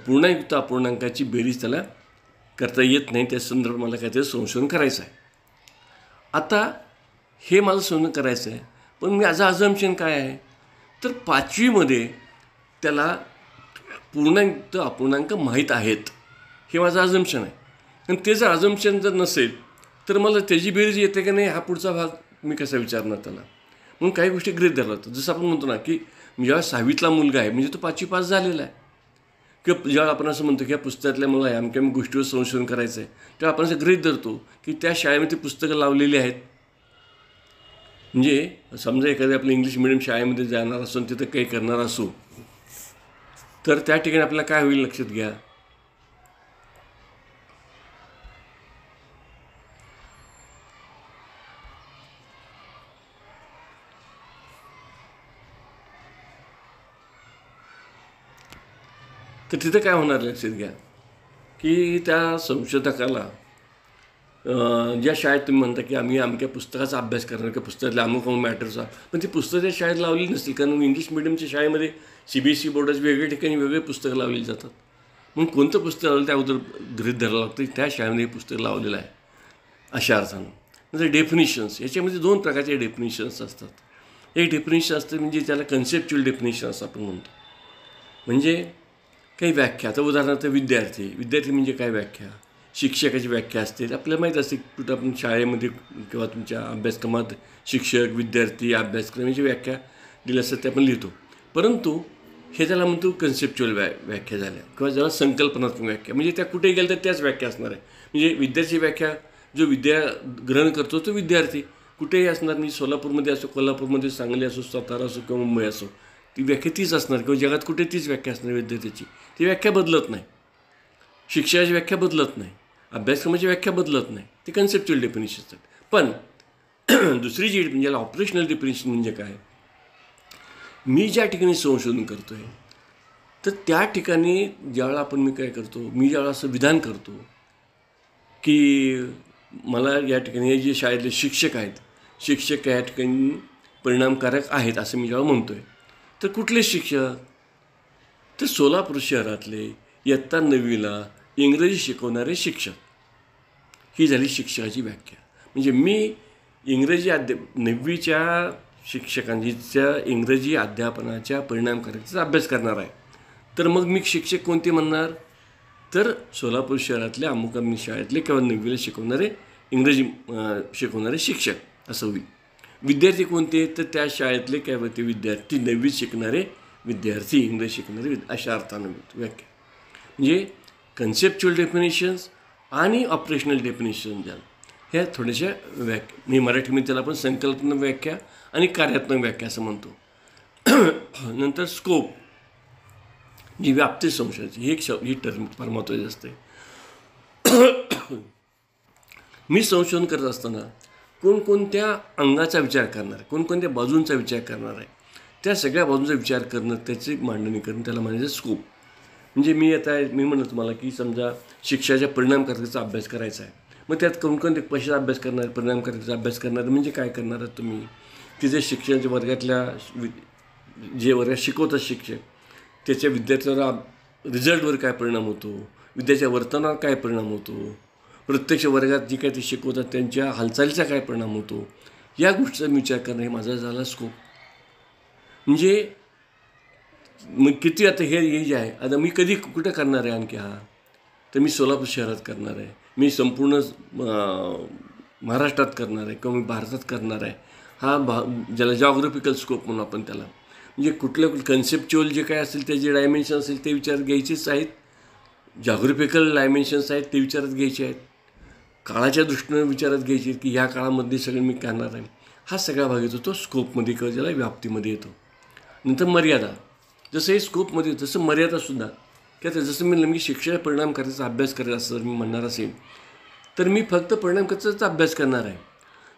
पूर्णांकयुक्त अपूर्णांकाची बेरीज त्याला करता येत नाही, त्या संदर्भात मला काहीतरी संशोधन करायचं आहे. आता हे मला संशोधन करायचं आहे, पण मी माझं अझम्पशन काय आहे, तर 5वीमध्ये त्याला पूर्णांकयुक्त अपूर्णांक माहीत आहेत, हे माझं अझम्पशन आहे. आणि ते जर अझम्पशन जर नसेल तर मला त्याची बेरीज येते का नाही, हा पुढचा भाग मी कसा विचारणार त्याला. म्हणून काही गोष्टी गृहीत धरल्या जातात. जसं आपण म्हणतो ना की जेव्हा 6वीतला मुलगा आहे म्हणजे तो 5वी पास झालेला आहे, किंवा जेव्हा आपण असं म्हणतो की या पुस्तकातल्या मुलं आहे अमक्या गोष्टीवर संशोधन करायचं आहे, तेव्हा आपण असं गृहीत धरतो की त्या शाळेमध्ये पुस्तकं लावलेली आहेत. म्हणजे समजा एखाद्या आपल्या इंग्लिश मिडियम शाळेमध्ये जाणार असो, तिथं काही करणार असो, तर त्या ठिकाणी आपल्याला काय होईल लक्षात घ्या, तर तिथं काय होणार लक्षात घ्या की त्या संशोधकाला ज्या शाळेत तुम्ही म्हणता की आम्ही अमक्या पुस्तकाचा अभ्यास करणार किंवा पुस्तकातल्या अमुक मॅटरचा, पण ती पुस्तकं त्या शाळेत लावली नसतील, कारण इंग्लिश मिडियमच्या शाळेमध्ये CBSE बोर्डाच्या वेगवेगळ्या ठिकाणी वेगवेगळे पुस्तकं लावली जातात. मग कोणतं पुस्तक लावलं त्या अगोदर गृहीत धरावं लागतं, त्या शाळेमध्ये हे पुस्तक लावलेलं आहे अशा अर्थानं. नंतर डेफिनिशन्स, याच्यामध्ये 2 प्रकारचे डेफिनिशन्स असतात. एक डेफिनिशन असतं म्हणजे त्याला कन्सेप्च्युअल डेफिनिशन असं आपण म्हणतो, म्हणजे काही व्याख्या. आता उदाहरणार्थ विद्यार्थी म्हणजे काय व्याख्या, शिक्षकाची व्याख्या असते. आपल्याला माहीत असते कुठं आपण शाळेमध्ये किंवा तुमच्या अभ्यासक्रमात शिक्षक, विद्यार्थी, अभ्यासक्रमाची व्याख्या दिल्या असतात, ते आपण लिहितो. परंतु हे त्याला म्हणतो कन्सेप्च्युअल व्याख्या झाल्या, किंवा ज्याला संकल्पनात्मक व्याख्या, म्हणजे त्या कुठेही गेल्या तर त्याच व्याख्या असणार आहे. म्हणजे विद्यार्थी व्याख्या जो विद्या ग्रहण करतो तो विद्यार्थी कुठेही असणार, म्हणजे सोलापूरमध्ये असो, कोल्हापूरमध्ये, सांगली असो, सातारा असो किंवा मुंबई असो, ती व्याख्या तीच असणार, किंवा जगात कुठे तीच व्याख्या असणार विद्यार्थ्याची. ती व्याख्या बदलत नाही, शिक्षकाची व्याख्या बदलत नाही, अभ्यासक्रमाची व्याख्या बदलत नाही, ते कन्सेप्च्युअल डेफिनिशन असतात. पण दुसरी जी म्हणजे ऑपरेशनल डेफिनिशन म्हणजे काय, मी ज्या ठिकाणी संशोधन करतो आहे तर त्या ठिकाणी ज्यावेळेला आपण मी काय करतो, मी ज्यावेळेला असं विधान करतो की मला या ठिकाणी हे जे शाळेतले शिक्षक आहेत, शिक्षक या ठिकाणी परिणामकारक आहेत असं मी जेव्हा म्हणतो आहे, तर कुठले शिक्षक, तर सोलापूर शहरातले इयत्ता 9वीला इंग्रजी शिकवणारे शिक्षक, ही झाली शिक्षकाची व्याख्या. म्हणजे मी इंग्रजी 9वीच्या शिक्षकांच्या इंग्रजी अध्यापनाच्या परिणामकारकतेचा अभ्यास करणार आहे, तर मग मी शिक्षक कोणते म्हणणार, तर सोलापूर शहरातले अमुक शाळेतले किंवा 9वीला शिकवणारे इंग्रजी शिकवणारे शिक्षक असं होईल. विद्यार्थी कोणते, तर त्या शाळेतले काय होते विद्यार्थी, 9वीत शिकणारे विद्यार्थी, इंग्रजी शिकणारे, अशा अर्थानं व्याख्या. म्हणजे कन्सेप्च्युअल डेफिनेशन्स आणि ऑपरेशनल डेफिनेशन ज्या ह्या थोड्याशा व्याख्या, मी मराठीमध्ये त्याला आपण संकल्पना व्याख्या आणि कार्यात्मक व्याख्या असं म्हणतो. नंतर स्कोप, जी व्याप्ती संशोधनाची, ही टर्म फार महत्त्वाची असते. मी संशोधन करत असताना कोणकोणत्या अंगाचा विचार करणार आहे, कोणकोणत्या बाजूंचा विचार करणार आहे, त्या सगळ्या बाजूंचा विचार करणं, त्याची मांडणी करणं, त्याला म्हणायचं स्कोप. म्हणजे मी म्हणलं तुम्हाला की समजा शिक्षणाच्या परिणामकारकतेचा अभ्यास करायचा आहे, मग त्यात कोणकोणते कशाचा अभ्यास करणार, परिणामकारकतेचा अभ्यास करणार म्हणजे काय करणार आहात तुम्ही, तिथे शिक्षणाच्या वर्गातल्या जे वर्गात शिकवतात शिक्षक, त्याच्या विद्यार्थ्यावर रिझल्टवर काय परिणाम होतो, विद्यार्थ्याच्या वर्तनावर काय परिणाम होतो, प्रत्यक्ष वर्गात जी काय ते शिकवतात त्यांच्या हालचालीचा काय परिणाम होतो, या गोष्टीचा विचार करणं हे माझा झाला स्कोप. म्हणजे मग किती आता हे जे आहे, आता मी कधी कुठं करणार आहे आणखी हा, तर मी सोलापूर शहरात करणार आहे, मी संपूर्ण महाराष्ट्रात करणार आहे किंवा मी भारतात करणार आहे. हा ज्याला जॉग्राफिकल स्कोप म्हणून आपण त्याला, म्हणजे कुठल्या कन्सेप्च्युअल जे काय असेल त्याचे डायमेन्शन असेल ते विचारात घ्यायचेच आहेत, जॉग्राफिकल डायमेन्शन्स आहेत ते विचारात घ्यायचे आहेत, काळाच्या दृष्टीने विचारात घ्यायचे की ह्या काळामध्ये सगळं मी करणार आहे. हा सगळा भाग येतो तो स्कोपमध्ये किंवा ज्याला व्याप्तीमध्ये येतो. नंतर मर्यादा, जसं हे स्कोपमध्ये तसं मर्यादासुद्धा, की आता जसं मी शिक्षण परिणाम करायचा अभ्यास करायचा असं जर मी म्हणणार असेल तर मी फक्त परिणाम करायचा अभ्यास करणार आहे.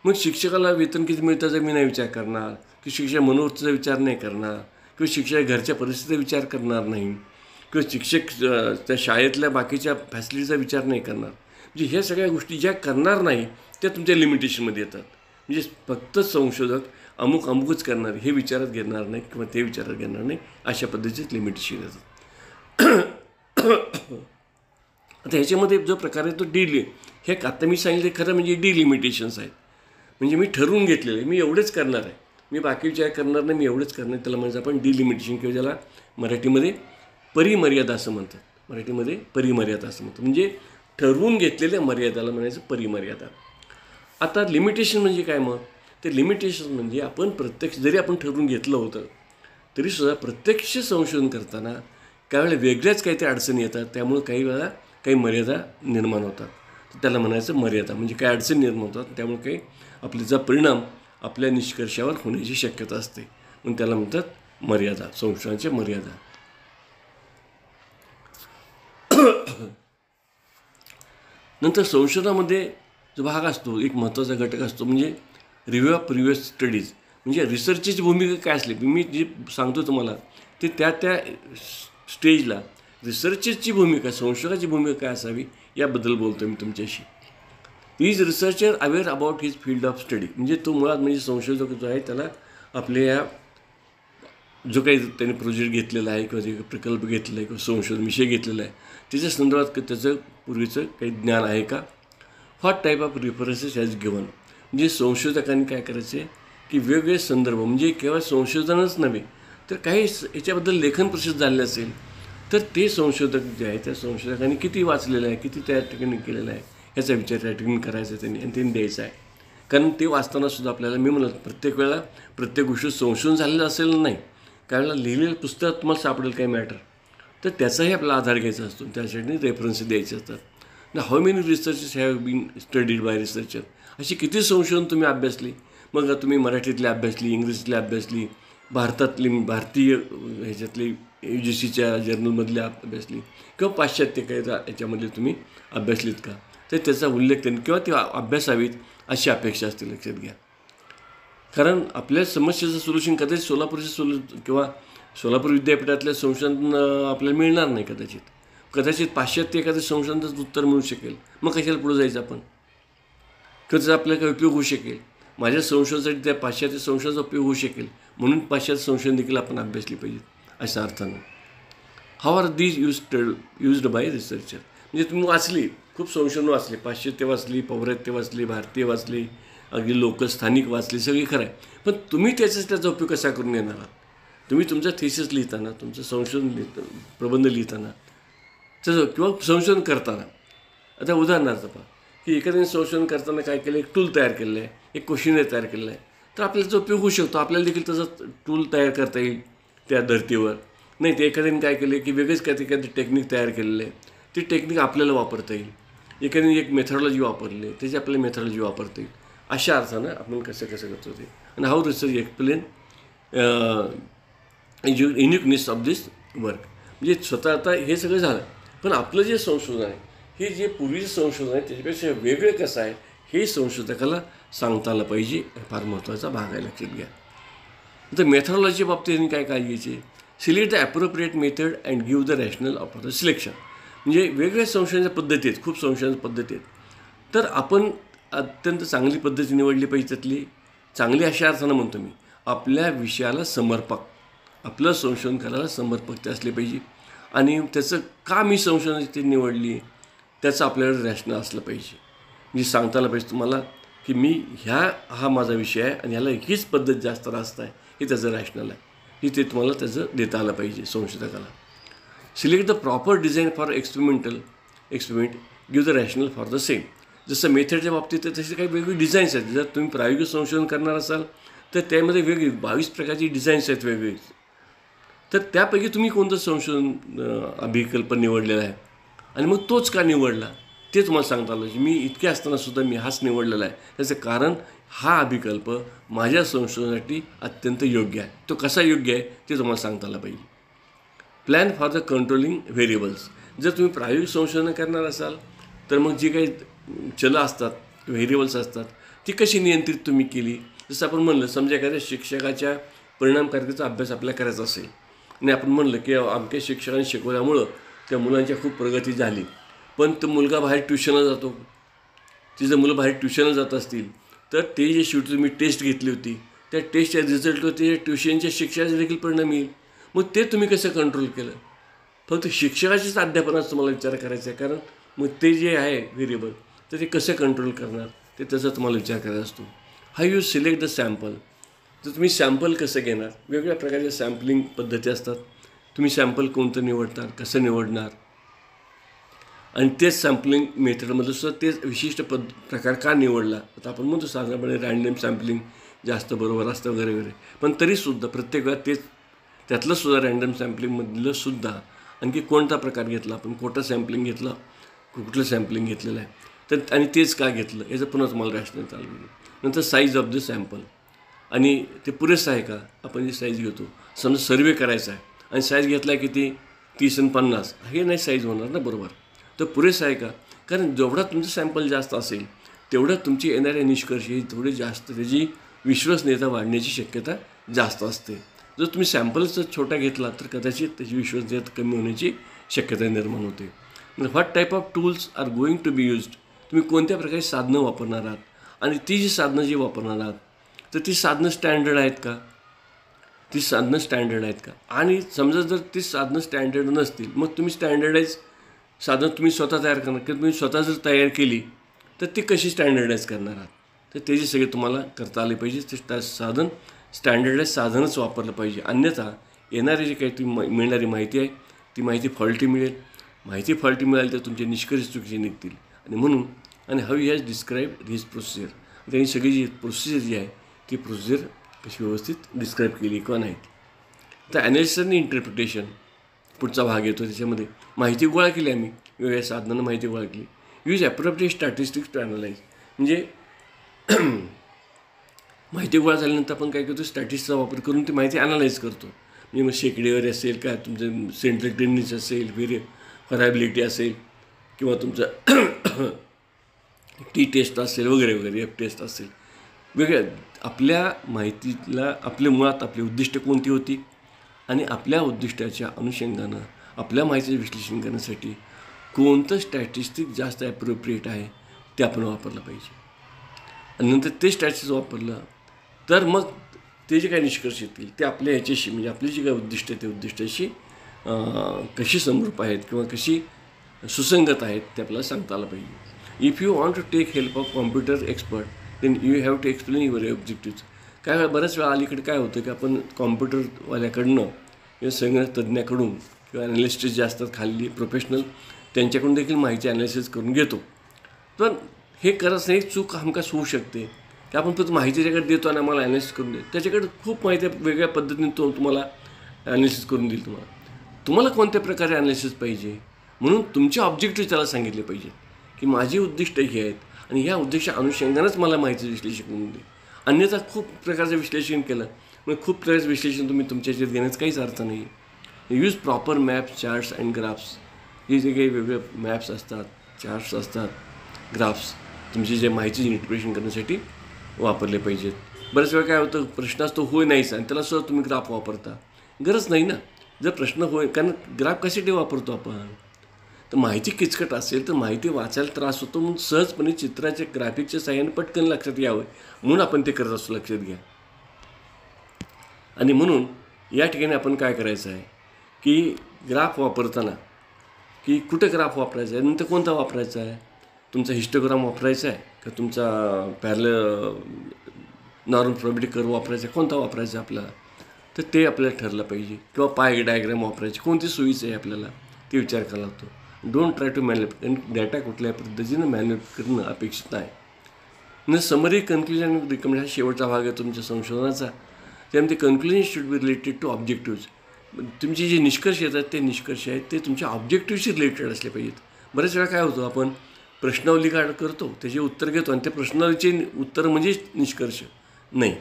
मग शिक्षकाला वेतन किती मिळतं जर मी नाही विचार करणार, की शिक्षक मनोवृत्तीचा विचार नाही करणार, किंवा शिक्षक घरच्या परिस्थितीचा विचार करणार नाही, किंवा शिक्षक त्या शाळेतल्या बाकीच्या फॅसिलिटीचा विचार नाही करणार. म्हणजे ह्या सगळ्या गोष्टी ज्या करणार नाही त्या तुमच्या लिमिटेशनमध्ये येतात. म्हणजे फक्त संशोधक अमुकच करणार हे विचारात घेणार नाही किंवा ते विचारात घेणार नाही, अशा पद्धतीचे लिमिटेशन येतात. आता ह्याच्यामध्ये जो प्रकार आहे तो हे आता मी सांगितलं खरं म्हणजे डिलिमिटेशन्स आहेत. म्हणजे मी ठरवून घेतलेलं आहे, मी एवढेच करणार आहे, मी बाकी विचार करणार नाही, मी एवढंच करणार. त्याला म्हणजे आपण डिलिमिटेशन किंवा ज्याला मराठीमध्ये परिमर्यादा असं म्हणतात, मराठीमध्ये परिमर्यादा असं म्हणतात. म्हणजे ठरवून घेतलेल्या मर्यादाला म्हणायचं परिमर्यादा. आता लिमिटेशन म्हणजे काय मग, ते लिमिटेशन म्हणजे आपण प्रत्यक्ष जरी आपण ठरवून घेतलं होतं तरीसुद्धा प्रत्यक्ष संशोधन करताना काही वेळेला वेगळ्याच काही ते अडचणी येतात, त्यामुळे काही वेळा काही मर्यादा निर्माण होतात. त्याला म्हणायचं मर्यादा. म्हणजे काही अडचणी निर्माण होतात त्यामुळे काही आपल्याचा परिणाम आपल्या निष्कर्षावर होण्याची शक्यता असते, म्हणून त्याला म्हणतात मर्यादा, संशोधनाच्या मर्यादा. नंतर संशोधनामध्ये जो भाग असतो एक महत्त्वाचा घटक असतो म्हणजे रिव्ह्यू ऑफ प्रिव्हियस स्टडीज. म्हणजे रिसर्चची भूमिका काय असली, मी जे सांगतो तुम्हाला ते त्या स्टेजला रिसर्चरची भूमिका, संशोधकाची भूमिका काय असावी याबद्दल बोलतो मी तुमच्याशी. Is researcher aware about his field of study. म्हणजे तो मुळात म्हणजे संशोधक जो आहे त्याला आपल्या जो काही त्यांनी प्रोजेक्ट घेतलेला आहे किंवा जे प्रकल्प घेतलेला आहे किंवा संशोधन विषय घेतलेला आहे त्याच्या संदर्भात त्याचं पूर्वीचं काही ज्ञान आहे का. What type of references has given. म्हणजे संशोधकांनी काय करायचे की वेगवेगळे संदर्भ, म्हणजे केवळ संशोधनच नव्हे तर काही याच्याबद्दल लेखन प्रसिद्ध झाले असेल तर ते संशोधक जे आहे त्या संशोधकांनी किती वाचलेलं आहे, किती त्या ठिकाणी केलेलं आहे ह्याचा विचार त्या ठिकाणी करायचा त्यांनी आणि त्यांनी द्यायचा आहे. कारण ते वाचतानासुद्धा आपल्याला मी म्हणलं प्रत्येक वेळेला प्रत्येक गोष्टी संशोधन झालेलं असेल नाही, काही वेळेला लिहिलेलं पुस्तक तुम्हाला सापडेल काही मॅटर तर त्याचाही आपला आधार घ्यायचा असतो, त्यासाठी रेफरन्स द्यायचे असतात. ना how many researches have been studied by researcher. अशी किती संशोधन तुम्ही अभ्यासली, मग तुम्ही मराठीतली अभ्यासली, इंग्रजीतली अभ्यासली, भारतीय ह्याच्यातली UGCच्या जर्नलमधली अभ्यासली किंवा पाश्चात्य काही याच्यामधले तुम्ही अभ्यासलीत का, तर त्याचा उल्लेख त्यांनी किंवा ते अभ्यासावीत अशी अपेक्षा असते, लक्षात घ्या. कारण आपल्या समस्येचं सोल्युशन कदाचित किंवा सोलापूर विद्यापीठातल्या संशोधन आपल्याला मिळणार नाही, कदाचित पाश्चात्य एखाद्या संशोधनाचं उत्तर मिळू शकेल, मग कशाला पुढे जायचं आपण, किंवा त्याचा आपल्याला काही उपयोग होऊ शकेल. माझ्या संशोधनासाठी त्या पाश्चात्य संशोधनाचा उपयोग होऊ शकेल, म्हणून पाश्चात्य संशोधन देखील आपण अभ्यासली पाहिजे अशा अर्थानं. How are these used by researcher. म्हणजे तुम्ही वाचली, खूप संशोधन वाचले, पाश्चात्य वाचली, पौर्वात्य वाचली, भारतीय वाचली, अगदी लोक स्थानिक वाचली, सगळी खरं आहे. पण तुम्ही त्याचा उपयोग कसा करून येणार आहात. तुम्ही तुमचं थेसिस लिहिताना, तुमचं संशोधन प्रबंध लिहिताना त्याचं किंवा संशोधन करताना, आता उदाहरणार्थ पहा की एखाद्याने संशोधन करताना काय केलं, एक टूल तयार केलेलं आहे, एक क्वेश्चनर तयार केलेलं आहे, तर आपल्याला त्याचा उपयोग होऊ शकतो, आपल्याला देखील तसं टूल तयार करता येईल त्या धर्तीवर. नाही ते एखाद्याने काय केलं की वेगळंच काय ते एखादी टेक्निक तयार केलेलं आहे, ती टेक्निक आपल्याला वापरता येईल. एखाद्याने एक मेथडॉलॉजी वापरली आहे, त्याची आपल्याला मेथडॉलॉजी वापरता येईल. अशा अर्थानं आपण कसं करतो ते. आणि how research explain uniqueness of this work. म्हणजे स्वतः आता हे सगळं झालं, पण आपलं जे संशोधन आहे हे जे पूर्वीचं संशोधन आहे त्याच्यापेक्षा वेगळे कसं आहे हे संशोधकाला सांगता आलं पाहिजे, फार महत्त्वाचा भाग आहे, लक्षात घ्या. तर मेथडॉलॉजीच्या बाबतीत काय घ्यायचे, select the appropriate method and give the rational of the selection. म्हणजे वेगवेगळ्या संशोधनाच्या पद्धती आहेत, खूप संशोधन पद्धती आहेत, तर आपण अत्यंत चांगली पद्धती निवडली पाहिजे. त्यातली चांगली अशा अर्थानं म्हणतो मी आपल्या विषयाला समर्पक, आपलं संशोधन करायला समर्पक असले पाहिजे आणि त्याचं का मी संशोधन ते निवडली त्याचं आपल्याकडे रॅशनल असलं पाहिजे. म्हणजे सांगता आलं पाहिजे तुम्हाला की मी हा माझा विषय आहे आणि ह्याला हीच पद्धत जास्त रास्त आहे, हे त्याचं रॅशनल आहे, हे ते तुम्हाला त्याचं देता आलं पाहिजे संशोधकाला. Select the proper design for experiment give the rationale for the same. जसं मेथडच्या बाबतीत तसे काही वेगवेगळे डिझाईन्स आहेत. जर तुम्ही प्रायोगिक संशोधन करणार असाल तर त्यामध्ये वेगळी 22 प्रकारची डिझाईन्स आहेत वेगवेगळी. तर त्यापैकी तुम्ही कोणतं संशोधन अभिकल्प निवडलेला आहे आणि मग तोच का निवडला ते तुम्हाला सांगता आलं. मी इतके असतानासुद्धा मी हाच निवडलेला आहे. त्याचं कारण हा अभिकल्प माझ्या संशोधनासाठी अत्यंत योग्य आहे. तो कसा योग्य आहे ते तुम्हाला सांगता आलं पाहिजे. Plan for the controlling variables. जर तुम्ही प्रायोगिक संशोधन करणार असाल तर मग जी काही चलं असतात, व्हेरिएबल्स असतात, ती कशी नियंत्रित तुम्ही केली. जसं आपण म्हणलं, समजा एखाद्या शिक्षकाच्या परिणामकारकतेचा अभ्यास आपल्याला करायचा असेल आणि आपण म्हणलं की आमच्या शिक्षकांनी शिकवल्यामुळं त्या मुलांच्या खूप प्रगती झाली, पण तो मुलगा बाहेर ट्युशनला जातो. तिचं मुलं बाहेर ट्युशनला जात असतील तर ते जे शेवटी तुम्ही टेस्ट घेतली होती त्या टेस्टच्या रिझल्टवर ते ट्युशनच्या शिक्षकाचा देखील परिणाम येईल. मग ते तुम्ही कसं कंट्रोल केलं. फक्त शिक्षकाच्याच अध्यापनाचा तुम्हाला विचार करायचा आहे, कारण मग ते जे आहे व्हेरिएबल तर ते कसं कंट्रोल करणार ते त्याचा तुम्हाला विचार करायचा असतो. How you select the sample. तर तुम्ही सॅम्पल कसं घेणार. वेगवेगळ्या प्रकारच्या सॅम्पलिंग पद्धती असतात. तुम्ही सॅम्पल कोणतं निवडणार, कसं निवडणार आणि तेच सॅम्पलिंग मेथडमधलं सुद्धा तेच विशिष्ट प्रकार का निवडला. आता आपण म्हणतो साधारणपणे रँडम सॅम्पलिंग जास्त बरोबर असतं वगैरे वगैरे, पण तरीसुद्धा प्रत्येक वेळा तेच त्यातलं सुद्धा रँडम सॅम्पलिंगमधलं सुद्धा आणखी कोणता प्रकार घेतला आपण, कोणतं सॅम्पलिंग घेतलं, कुठलं सॅम्पलिंग घेतलेलं आहे तर आणि तेच का घेतलं याचं पुन्हा तुम्हाला रॅशनल चालू. नंतर साईज ऑफ द सॅम्पल आणि ते पुरेसं आहे का. आपण जे साईज घेतो, समजा सर्वे करायचा आहे आणि साईज घेतला आहे किती 30 आणि 50, हे नाही साईज होणार ना बरोबर. तर पुरेसं आहे का. कारण जेवढा तुमचं सॅम्पल जास्त असेल तेवढं तुमची येणारे निष्कर्ष हे थोडे जास्त, त्याची विश्वसनीयता वाढण्याची शक्यता जास्त असते. जर तुम्ही सॅम्पलच छोटा घेतला तर कदाचित त्याची विश्वसनीयता कमी होण्याची शक्यता निर्माण होते. What type of tools are going to be used. तुम्ही कोणत्या प्रकारे साधनं वापरणार आहात आणि ती जी साधनं जी वापरणार आहात तर ती साधनं स्टँडर्ड आहेत का. ती साधनं स्टँडर्ड आहेत का. आणि समजा जर ती साधनं स्टँडर्ड नसतील मग तुम्ही स्टँडर्डाईज साधनं तुम्ही स्वतः तयार करणार किंवा तुम्ही स्वतः जर तयार केली तर ती कशी स्टँडर्डाईज करणार आहात. तर त्याची सगळे तुम्हाला करता आले पाहिजे. ते साधन स्टँडर्डाईज साधनच वापरलं पाहिजे. अन्यथा येणारी जी काही तुम्ही मिळणारी माहिती आहे ती माहिती फॉल्टी मिळेल. माहिती फॉल्टी मिळाली तर तुमचे निष्कर्ष चुकीचे निघतील. आणि म्हणून आणि how he has describe his procedure. त्यांनी सगळी जी प्रोसिजर जी आहे ती प्रोसिजर कशी व्यवस्थित डिस्क्राईब केली किंवा नाही. तर ॲनालिसिस आणि इंटरप्रिटेशन पुढचा भाग येतो. त्याच्यामध्ये माहिती गोळा केली आम्ही, वेगवेगळ्या साधनांना माहिती गोळा केली. Use appropriate statistics to analyse. म्हणजे माहिती गोळा झाल्यानंतर आपण काय करतो, स्टॅटिस्टिक्सचा वापर करून ती माहिती ॲनालाइज करतो. म्हणजे मग शेकडेवर असेल, काय तुमचं सेंट्रल टेंडन्सी असेल, व्हेरिएबिलिटी असेल किंवा तुमचं टी टेस्ट असेल वगैरे वगैरे, एफ टेस्ट असेल, वेगळ्या आपल्या माहितीला आपले मुळात आपली उद्दिष्ट कोणती होती आणि आपल्या उद्दिष्टाच्या अनुषंगानं आपल्या माहितीचं विश्लेषण करण्यासाठी कोणतं स्टॅटिस्टिक जास्त ॲप्रोप्रिएट आहे ते आपण वापरलं पाहिजे. आणि नंतर ते स्टॅटिस्टिक्स वापरलं तर मग ते जे काही निष्कर्ष येतील ते आपल्या ह्याच्याशी म्हणजे आपली जी काही उद्दिष्ट आहे ते उद्दिष्टाशी कशी समरूप आहेत किंवा कशी सुसंगत आहेत ते आपल्याला सांगता आलं पाहिजे. If you want to take help of computer expert then you have to explain your objective. काय बऱ्याच वेळा अलीकडे काय होतं की आपण कॉम्प्युटरवाल्याकडनं किंवा संगणक तज्ज्ञाकडून किंवा ॲनालिस्टिस जे असतात खाली प्रोफेशनल त्यांच्याकडून देखील माहिती ॲनालिसिस करून घेतो. पण हे करत नाही, चूक हमखास होऊ शकते की आपण फक्त माहिती त्याच्याकडे देतो आणि आम्हाला ॲनालिसिस करून देतो. त्याच्याकडे खूप माहिती वेगळ्या पद्धतीने तो तुम्हाला ॲनालिसिस करून देईल. तुम्हाला कोणत्या प्रकारे ॲनालिसिस पाहिजे म्हणून तुमचे ऑब्जेक्टिव्ह त्याला सांगितले पाहिजे की माझी उद्दिष्ट ही आहेत आणि ह्या उद्दिष्टा अनुषंगानंच मला माहिती विश्लेषण करून दे. अन्यथा खूप प्रकारचं विश्लेषण केलं मग खूप प्रकारचं विश्लेषण तुम्ही तुमच्या ह्याच्यात घेण्याचा काहीच अर्थ नाही. Use proper maps, charts and graphs. हे जे काही वेगळे मॅप्स असतात, चार्ट्स असतात, ग्राफ्स तुमची जे माहिती इंटरप्रिटेशन करण्यासाठी वापरले पाहिजेत. बऱ्याच वेळा काय होतं, प्रश्न असतो होय नाहीच आणि त्याला सुद्धा तुम्ही ग्राफ वापरता. गरज नाही ना. जर प्रश्न होय, कारण ग्राफ कशासाठी वापरतो आपण, तर माहिती किचकट असेल तर माहिती वाचायला त्रास होतो म्हणून सहजपणे चित्राच्या ग्राफिकच्या साहाय्याने पटकन लक्षात यावं म्हणून आपण ते करत असतो. लक्षात घ्या. आणि म्हणून या ठिकाणी आपण काय करायचं आहे की ग्राफ वापरताना की कुठं ग्राफ वापरायचा आहे, नंतर कोणता वापरायचा आहे, तुमचा हिस्टोग्राम वापरायचा आहे का तुमचा पॅरलल नॉर्मल प्रोबॅबिलिटी कर्व वापरायचा आहे, कोणता वापरायचा आहे आपल्याला, तर ते आपल्याला ठरलं पाहिजे. किंवा पाय डायग्राम वापरायची, कोणती सोयीचं आहे आपल्याला ते विचार करावा लागतो. डोंट ट्राय टू मॅन्युलेट, आणि डाटा कुठल्याही पद्धतीनं मॅन्युलेट करणं अपेक्षित आहे. न समरी कन्क्ल्युजन रिकमेंड हा शेवटचा भाग आहे तुमच्या संशोधनाचा. त्यामध्ये conclusion should be related to objectives. तुमचे जे निष्कर्ष येतात ते निष्कर्ष आहेत ते तुमच्या ऑब्जेक्टिव्हशी रिलेटेड असले पाहिजेत. बऱ्याच वेळा काय होतं, आपण प्रश्नावली करतो, त्याचे उत्तर घेतो आणि त्या प्रश्नावलीचे उत्तर म्हणजे निष्कर्ष नाही.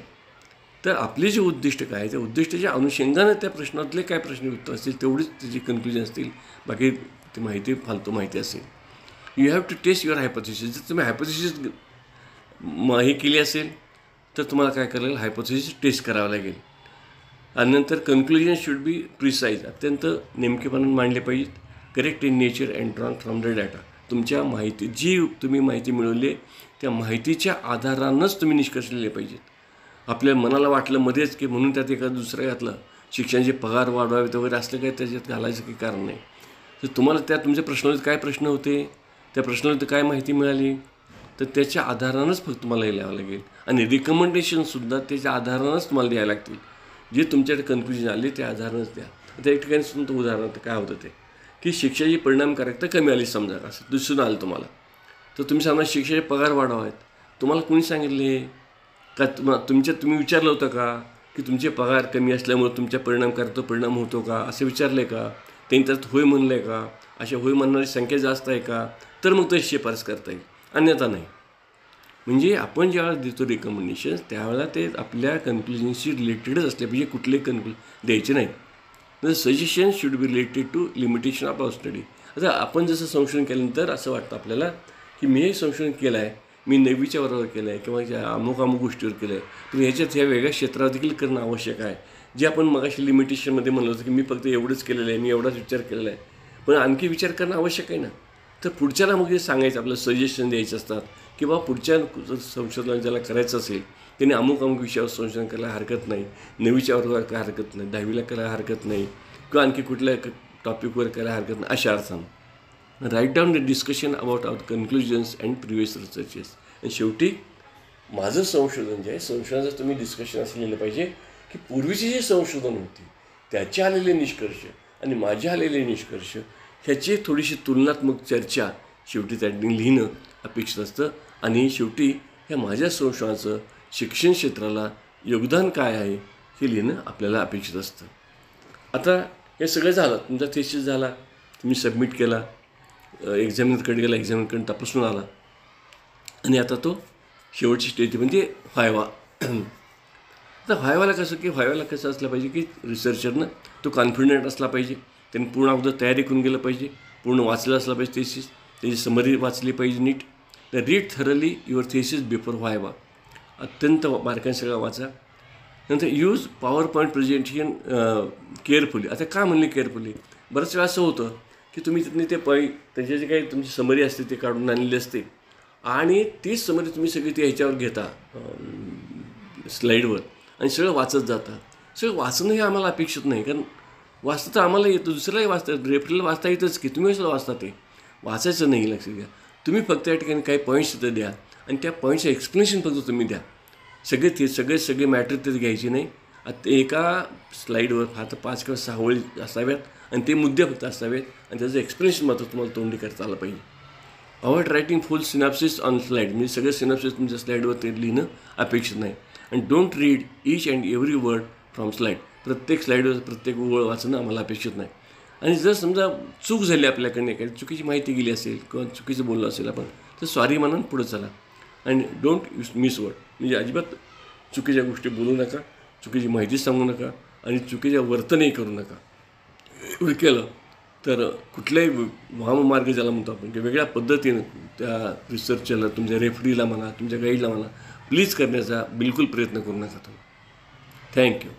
तर आपले जे उद्दिष्ट काय, त्या उद्दिष्टाच्या अनुषंगानं त्या प्रश्नातले काय प्रश्न उत्तर असतील तेवढीच त्याची कन्क्ल्युजन असतील, बाकी ती माहिती फालतू माहिती असेल. You have to test your hypothesis. जर तुम्ही हायपोथेसिस हे केली असेल तर तुम्हाला काय करायला लागेल, हायपोथेसिस टेस्ट करावं लागेल. आणि नंतर कन्क्ल्युजन शुड बी प्रिसाईज, अत्यंत नेमकेपणाने मांडले पाहिजेत. Correct in nature and drawn from the data. तुमच्या माहिती जी तुम्ही माहिती मिळवली त्या माहितीच्या आधारानंच तुम्ही निष्कर्ष लिहिले पाहिजेत. आपल्या मनाला वाटलं मध्येच की म्हणून त्यात एखादं दुसरं घातलं, शिक्षणाचे पगार वाढवावेत वगैरे असलं काय त्याच्यात घालायचं काही कारण नाही. तर तुम्हाला त्या तुमच्या प्रश्नावलीत काय प्रश्न होते, त्या प्रश्नावलीत काय माहिती मिळाली, तर त्याच्या आधारानंच फक्त तुम्हाला हे लिहावं लागेल. आणि रिकमेंडेशनसुद्धा त्याच्या आधारानंच तुम्हाला द्यायला लागतील. जे तुमच्याकडे कन्फ्युजन आले त्या आधारानंच द्या. आता एक ठिकाणी सुद्धा उदाहरण काय होतं ते की शिक्षणाची परिणामकारकता कमी आली समजा, असं दिसून आलं तुम्हाला, तर तुम्ही सांगा शिक्षणाचे पगार वाढवा आहेत. तुम्हाला कोणी सांगितले का, तुम्ही विचारलं होतं का की तुमचे पगार कमी असल्यामुळे तुमच्या परिणाम होतो का, असं विचारलं आहे का, त्यांनी त्यात होय म्हणलं आहे का, अशा होय म्हणणारी संख्या जास्त आहे का, तर मग तशी शिफारस करता येईल, अन्यथा नाही. म्हणजे आपण ज्यावेळेला देतो रिकमेंडेशन्स त्यावेळेला ते आपल्या कन्क्ल्युजनशी रिलेटेडच असले पाहिजे, कुठले द्यायचे नाहीत. तर suggestion should be related to limitation of our study. आता आपण जसं संशोधन केल्यानंतर असं वाटतं आपल्याला की मी हे संशोधन केलं आहे, मी 9वीच्या बरोबर केलं आहे किंवा अमुक गोष्टीवर केलं आहे, पण ह्याच्यात ह्या वेगळ्या क्षेत्रावर देखील करणं आवश्यक आहे. जे आपण मगाशी लिमिटेशनमध्ये म्हणलं होतं की मी फक्त एवढंच केलेलं आहे, मी एवढाच विचार केलेला आहे, पण आणखी विचार करणं आवश्यक आहे ना. तर पुढच्याला मग हे सांगायचं, आपलं सजेशन द्यायचं असतात की बाबा पुढच्या संशोधन ज्याला करायचं असेल त्याने अमुक विषयावर संशोधन करायला हरकत नाही, 9वीच्या वर्गावर काय हरकत नाही, 10वीला करायला हरकत नाही, किंवा आणखी कुठल्या टॉपिकवर करायला हरकत नाही, अशा अर्थानं write down the discussion about our conclusions and previous researches. आणि शेवटी माझं संशोधन जे आहे, संशोधनाचं तुम्ही डिस्कशन असं लिहिलं पाहिजे की पूर्वीची जी संशोधन होती त्याचे आलेले निष्कर्ष आणि माझे आलेले निष्कर्ष ह्याची थोडीशी तुलनात्मक चर्चा शेवटी त्यांनी लिहिणं अपेक्षित असतं. आणि शेवटी ह्या माझ्या संशोधनाचं शिक्षण क्षेत्राला योगदान काय आहे हे लिहिणं आपल्याला अपेक्षित असतं. आता हे सगळं झालं, तुमचा थेसिस झाला, तुम्ही सबमिट केला, एक्झामिनरकडे गेला, एक्झामिनरकडे तपासून आला, आणि आता तो शेवटची स्टेज म्हणजे व्हायवा. आता व्हायवाला कसं असलं पाहिजे की रिसर्चरनं तो कॉन्फिडंट असला पाहिजे, त्यांनी पूर्ण अगोदर तयारी करून गेलं पाहिजे, पूर्ण वाचलं असलं पाहिजे थेसिस, त्याची समरी वाचली पाहिजे नीट. Read thoroughly your thesis before viva. अत्यंत बारकाईने सगळं वाचा. नंतर use PowerPoint presentation carefully. आता का म्हणले केअरफुली, बऱ्याच वेळा असं होतं की तुम्ही तिथून ते त्याचे जे काही तुमची समरी असते ते काढून आणलेली असते आणि तीच समरी तुम्ही सगळी ती ह्याच्यावर घेता स्लाईडवर आणि सगळं वाचत जाता. सगळं वाचणं हे आम्हाला अपेक्षित नाही, कारण वाचता तर आम्हाला येतं, दुसऱ्यालाही वाचतं, रेफरीला वाचता येतच की, तुम्ही सुद्धा वाचता, ते वाचायचं नाही. लक्षात घ्या, तुम्ही फक्त या ठिकाणी काही पॉईंट्स तिथं द्या आणि त्या पॉईंटचं एक्सप्लेनेशन फक्त तुम्ही द्या. सगळे मॅटर तिथे घ्यायची नाही. आता एका स्लाईडवर फार 5 किंवा 6 ओळी असाव्यात आणि ते मुद्दे फक्त असावेत आणि त्याचं एक्सप्लेनेशन मात्र तुम्हाला तोंडी करता आलं पाहिजे. Avoid writing full synopsis on slide. म्हणजे सगळे सिनॉप्सिस तुमच्या स्लाईडवर ते लिहिणं अपेक्षित नाही. आणि don't read each and every word from slide. प्रत्येक स्लाईडवर प्रत्येक ओळ वाचणं आम्हाला अपेक्षित नाही. आणि जर समजा चूक झाली आपल्याकडनं, एखादी चुकीची माहिती गेली असेल किंवा चुकीचं बोललं असेल आपण, तर सॉरी म्हणून पुढं चला. आणि डोंट मिस वर्ड. म्हणजे अजिबात चुकीच्या गोष्टी बोलू नका, चुकीची माहिती सांगू नका आणि चुकीचं वर्तनही करू नका. एवढं केलं तर कुठल्याही वाममार्ग ज्याला म्हणतो आपण, की वेगळ्या पद्धतीनं त्या रिसर्चरला, तुमच्या रेफरीला म्हणा, तुमच्या गाईडला म्हणा, प्लीज करण्याचा बिलकुल प्रयत्न करू नका तुम्ही. थँक्यू.